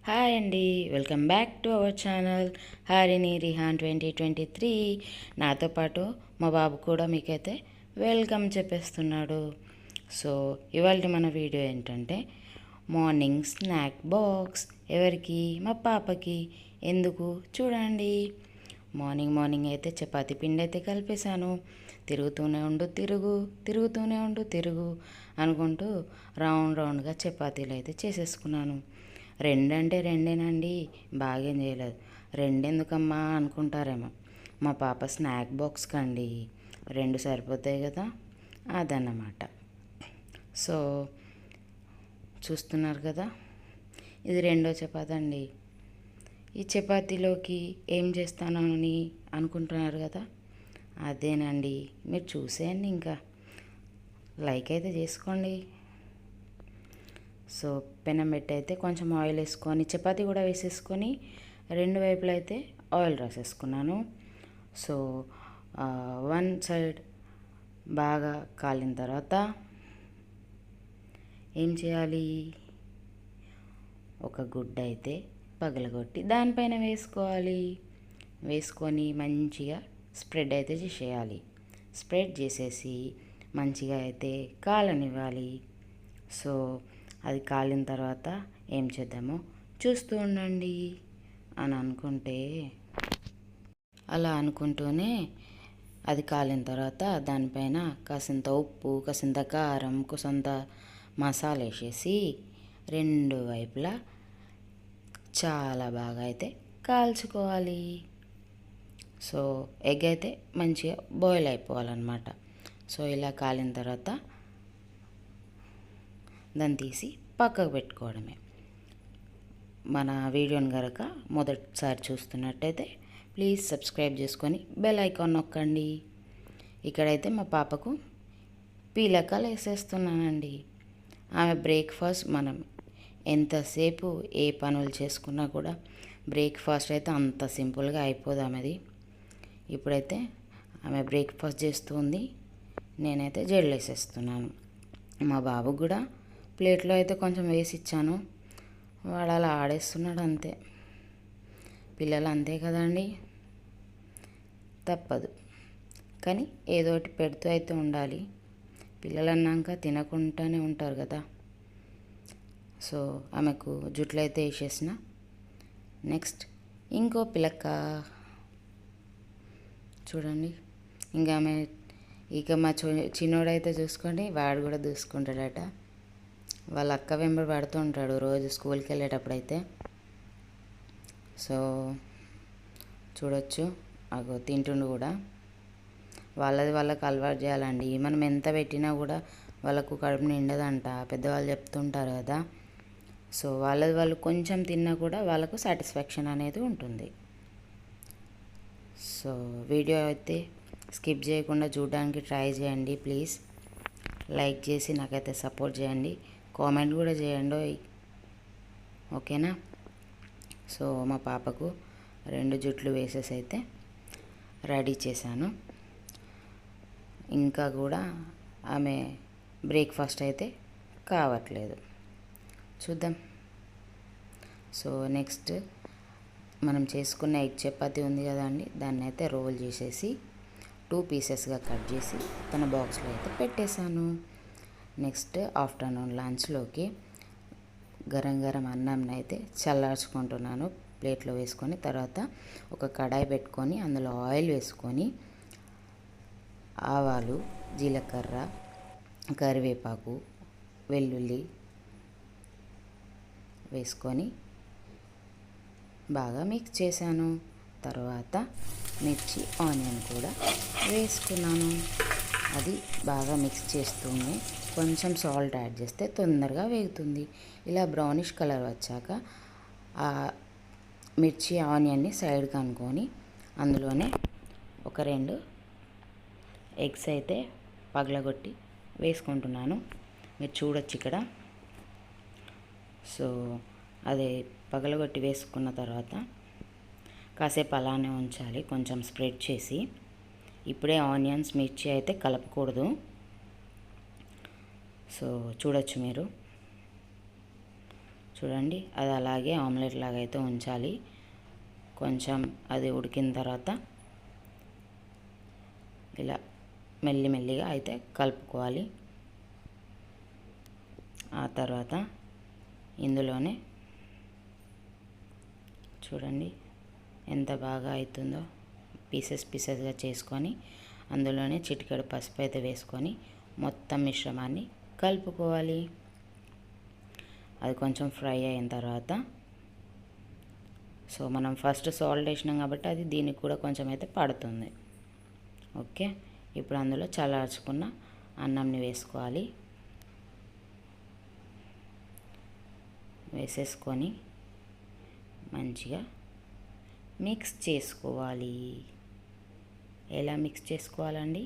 Hi అండి, welcome back to our channel Harini Rihan 2023. నాతో పాటు మా బాబు కూడా మీకైతే వెల్కమ్ చెప్పేస్తున్నాడు. సో ఇవాళ మన వీడియో ఏంటంటే మార్నింగ్ స్నాక్ బాక్స్. ఎవరికి? మా పాపకి. ఎందుకు చూడండి. మార్నింగ్ అయితే చపాతీ పిండి అయితే కలిపేశాను. తిరుగుతూనే ఉండు తిరుగుతూనే ఉండు అనుకుంటూ రౌండ్గా చపాతీలు అయితే చేసేసుకున్నాను. రెండంటే రెండేనండి, బాగేం చేయలేదు. రెండెందుకమ్మా అనుకుంటారేమో. మా పాప స్నాక్ బాక్స్ కండి, రెండు సరిపోతాయి కదా, అదన్నమాట. సో చూస్తున్నారు కదా, ఇది రెండో చపాతీ అండి. ఈ చపాతీలోకి ఏం చేస్తానని అనుకుంటున్నారు కదా, అదేనండి. మీరు చూసేయండి, ఇంకా లైక్ అయితే చేసుకోండి. సో పెనం పెట్టి అయితే కొంచెం ఆయిల్ వేసుకొని చపాతీ కూడా వేసేసుకొని రెండు వైపులా అయితే ఆయిల్ రాసేసుకున్నాను. సో వన్ సైడ్ బాగా కాలిన తర్వాత ఏం చేయాలి, ఒక గుడ్డ అయితే పగలగొట్టి దానిపైన వేసుకోవాలి. వేసుకొని మంచిగా స్ప్రెడ్ అయితే చేసేయాలి. స్ప్రెడ్ చేసేసి మంచిగా అయితే కాలనివ్వాలి. సో అది కాలిన తర్వాత ఏం చేద్దామో చూస్తూ ఉండండి అని అనుకుంటే, అలా అనుకుంటూనే అది కాలిన తర్వాత దానిపైన కాసింత ఉప్పు, కాసింత కారం, కాసింత మసాలా వేసేసి రెండు వైపులా చాలా బాగా అయితే కాల్చుకోవాలి. సో ఎగ్ అయితే మంచిగా బాయిల్ అయిపోవాలన్నమాట. సో ఇలా కాలిన తర్వాత దాన్ని తీసి పక్కకు పెట్టుకోవడమే. మన వీడియోని కనుక మొదటిసారి చూస్తున్నట్టయితే ప్లీజ్ సబ్స్క్రైబ్ చేసుకొని బెల్ ఐకాన్ నొక్కండి. ఇక్కడైతే మా పాపకు పీలకాలు వేసేస్తున్నానండి. ఆమె బ్రేక్ఫాస్ట్, మనం ఎంతసేపు ఏ పనులు చేసుకున్నా కూడా బ్రేక్ఫాస్ట్ అయితే అంత సింపుల్గా అయిపోదు ఆమెది. ఇప్పుడైతే ఆమె బ్రేక్ఫాస్ట్ చేస్తుంది, నేనైతే జడలు వేసేస్తున్నాను. మా బాబుకు కూడా ప్లేట్లో అయితే కొంచెం వేసి ఇచ్చాను. వాడు అలా ఆడేస్తున్నాడు అంతే. పిల్లలు అంతే కదండి, తప్పదు. కానీ ఏదో ఒకటి పెడుతూ అయితే ఉండాలి. పిల్లలు అన్నాక తినకుండానే ఉంటారు కదా. సో ఆమెకు జుట్లు అయితే వేసేసిన. నెక్స్ట్ ఇంకో పిల్లక్క చూడండి. ఇంకా ఆమె మా చిన్నోడైతే చూసుకోండి, వాడు కూడా చూసుకుంటాడట. వాళ్ళ అక్క వెంబడి పడుతూ ఉంటాడు రోజు స్కూల్కి వెళ్ళేటప్పుడు అయితే. సో చూడొచ్చు, అగో తింటుండు కూడా. వాళ్ళకు అలవాటు చేయాలండి. మనం ఎంత పెట్టినా కూడా వాళ్ళకు కడుపు నిండదంట, పెద్దవాళ్ళు చెప్తుంటారు కదా. సో వాళ్ళు కొంచెం తిన్నా కూడా వాళ్ళకు సాటిస్ఫాక్షన్ అనేది ఉంటుంది. సో వీడియో అయితే స్కిప్ చేయకుండా చూడడానికి ట్రై చేయండి ప్లీజ్. లైక్ చేసి నాకైతే సపోర్ట్ చేయండి, కామెంట్ కూడా చేయండి, ఓకేనా. సో మా పాపకు రెండు జుట్లు వేసేసి అయితే రెడీ చేశాను. ఇంకా కూడా ఆమె బ్రేక్ఫాస్ట్ అయితే కావట్లేదు, చూద్దాం. సో నెక్స్ట్ మనం చేసుకున్న ఎగ్ చపాతీ ఉంది కదండి, దాన్ని అయితే రోల్ చేసేసి 2 పీసెస్గా కట్ చేసి తన బాక్స్లో అయితే పెట్టేశాను. నెక్స్ట్ ఆఫ్టర్నూన్ లంచ్లోకి గరం అన్నంని అయితే చల్లార్చుకుంటున్నాను ప్లేట్లో వేసుకొని. తర్వాత ఒక కడాయి పెట్టుకొని అందులో ఆయిల్ వేసుకొని ఆవాలు, జీలకర్ర, కరివేపాకు, వెల్లుల్లి వేసుకొని బాగా మిక్స్ చేశాను. తర్వాత మిర్చి, ఆనియన్ కూడా వేసుకున్నాను. అది బాగా మిక్స్ చేస్తూనే కొంచెం సాల్ట్ యాడ్ చేస్తే తొందరగా వేగుతుంది. ఇలా బ్రౌనిష్ కలర్ వచ్చాక ఆ మిర్చి, ఆనియన్ని సైడ్కి అనుకొని అందులోనే ఒక 2 ఎగ్స్ అయితే పగలగొట్టి వేసుకుంటున్నాను. మీరు చూడొచ్చు ఇక్కడ. సో అదే పగలగొట్టి వేసుకున్న తర్వాత కాసేపు అలానే ఉంచాలి, కొంచెం స్ప్రెడ్ చేసి. ఇప్పుడే ఆనియన్స్, మిర్చి అయితే కలపకూడదు. సో చూడొచ్చు మీరు. చూడండి, అది అలాగే ఆమ్లెట్ లాగా అయితే ఉంచాలి. కొంచెం అది ఉడికిన తర్వాత ఇలా మెల్లిమెల్లిగా అయితే కలుపుకోవాలి. ఆ తర్వాత ఇందులోనే చూడండి ఎంత బాగా అవుతుందో, పీసెస్గా చేసుకొని అందులోనే చిటికెడు పసుపు అయితే వేసుకొని మొత్తం మిశ్రమాన్ని కలుపుకోవాలి. అది కొంచెం ఫ్రై అయిన తర్వాత సో మనం ఫస్ట్ సాల్ట్ వేసినాం కాబట్టి అది దీనికి కూడా కొంచెం అయితే పడుతుంది. ఓకే, ఇప్పుడు అందులో చల్లార్చుకున్న అన్నంని వేసుకోవాలి. వేసేసుకొని మంచిగా మిక్స్ చేసుకోవాలి. ఎలా మిక్స్ చేసుకోవాలండి?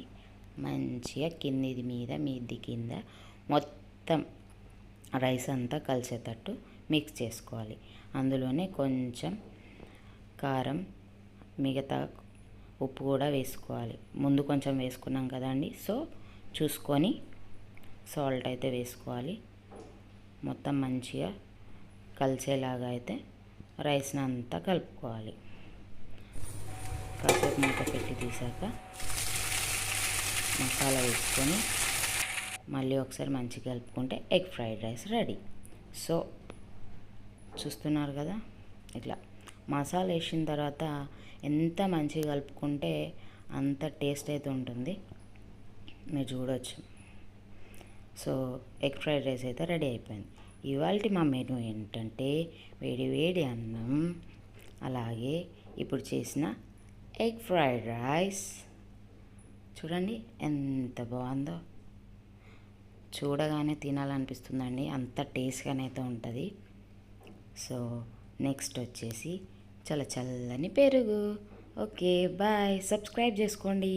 మంచిగా కిందిది మీద మీది కింద మొత్తం రైస్ అంతా కలిసేటట్టు మిక్స్ చేసుకోవాలి. అందులోనే కొంచెం కారం, మిగతా ఉప్పు కూడా వేసుకోవాలి. ముందు కొంచెం వేసుకున్నాం కదండి, సో చూసుకొని సాల్ట్ అయితే వేసుకోవాలి. మొత్తం మంచిగా కలిసేలాగా అయితే రైస్ని అంతా కలుపుకోవాలి. కాసేపు మూత పెట్టి తీసాక మసాలా వేసుకొని మళ్ళీ ఒకసారి మంచిగా కలుపుకుంటే egg fried rice ready. So చూస్తున్నారు కదా, ఇట్లా మసాలా వేసిన తర్వాత ఎంత మంచిగా కలుపుకుంటే అంత టేస్ట్ అయితే ఉంటుంది, మీరు చూడవచ్చు. సో ఎగ్ ఫ్రైడ్ రైస్ అయితే రెడీ అయిపోయింది. ఇవాళ మా మెనూ ఏంటంటే వేడి వేడి అన్నం, అలాగే ఇప్పుడు చేసిన ఎగ్ ఫ్రైడ్ రైస్. చూడండి ఎంత బాగుందో, చూడగానే తినాలనిపిస్తుందండి, అంత టేస్ట్గానే అయితే ఉంటుంది. సో నెక్స్ట్ వచ్చేసి చల్లని పెరుగు. ఓకే బాయ్, సబ్స్క్రైబ్ చేసుకోండి.